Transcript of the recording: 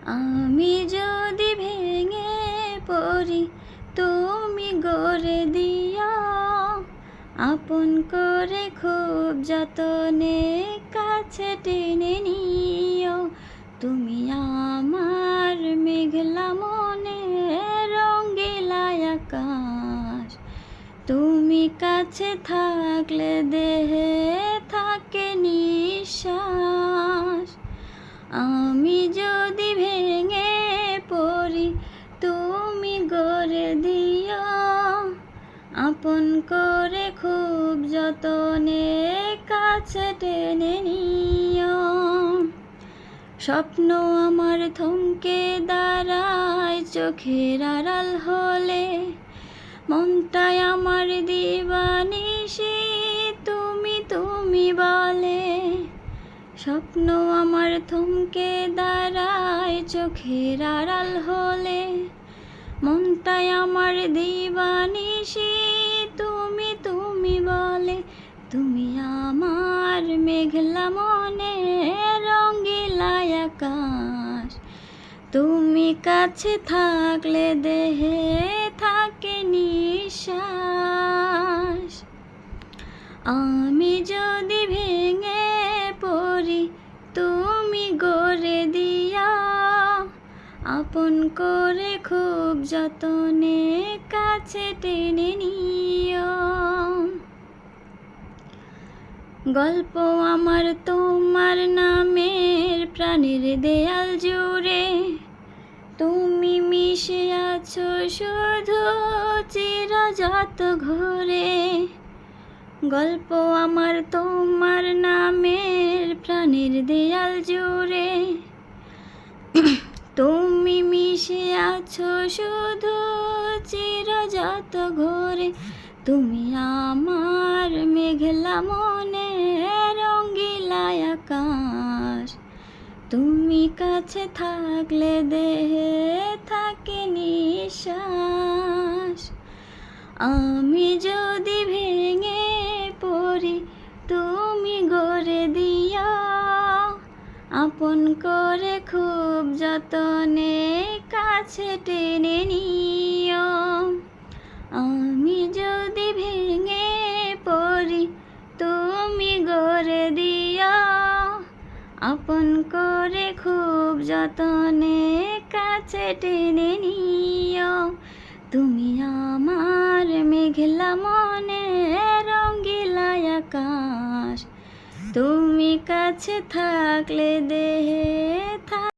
আমি যদি ভেঙে পড়ি তুমি গড়ে দিও, আপন করে খুব যতনে কাছে টেনে নিও। তুমি আমার মেঘলা মনে রঙিলা আকাশ, তুমি কাছে থাকলে দেহে থাকে নিঃশ্বাস। আমি যদি ভেঙে পড়ি তুমি গড়ে দিও, আপন করে খুব যতনে কাছে টেনে নিও। স্বপ্ন আমার থমকে দাঁড়ায় চোখের আড়াল হলে, মনটাই আমার দিবানিশি তুমি তুমি বলে। স্বপ্ন আমার থমকে দাঁড়ায় চোখের আড়াল হলে, মনটাই আমার দিবানিশি তুমি তুমি বলে। তুমি আমার মেঘলা মনে রঙিলা আকাশ, তুমি কাছে থাকলে দেহে থাকে নিঃশ্বাস। আমি যদি ভেঙে পড়ি তুমি গড়ে দিও, আপন করে খুব যতনে কাছে টেনে নিও। গল্প আমার তোমার নামের প্রাণের দেয়াল জুড়ে, তুমি মিশে আছো শুধু চিরযত ঘরে। গল্প আমার তোমার নামের প্রাণের দেয়াল জুড়ে, তুমি মিশে আছো শুধু চিরযত ঘরে। তুমি আমার মেঘলা মনে রঙিলা আকাশ, তুমি কাছে থাকলে দেহে থাকে নিঃশ্বাস। আমি যদি ভেঙে পড়ি তুমি গড়ে দিও, আপন করে খুব যতনে কাছে টেনে নিও। আমি যদি ভেঙে পড়ি তুমি গড়ে দিও, আপন করে খুব যতনে কাছে টেনে নিও। তুমি আমার মেঘলা মনে রঙিলা আকাশ, তুমি কাছে থাকলে দেহে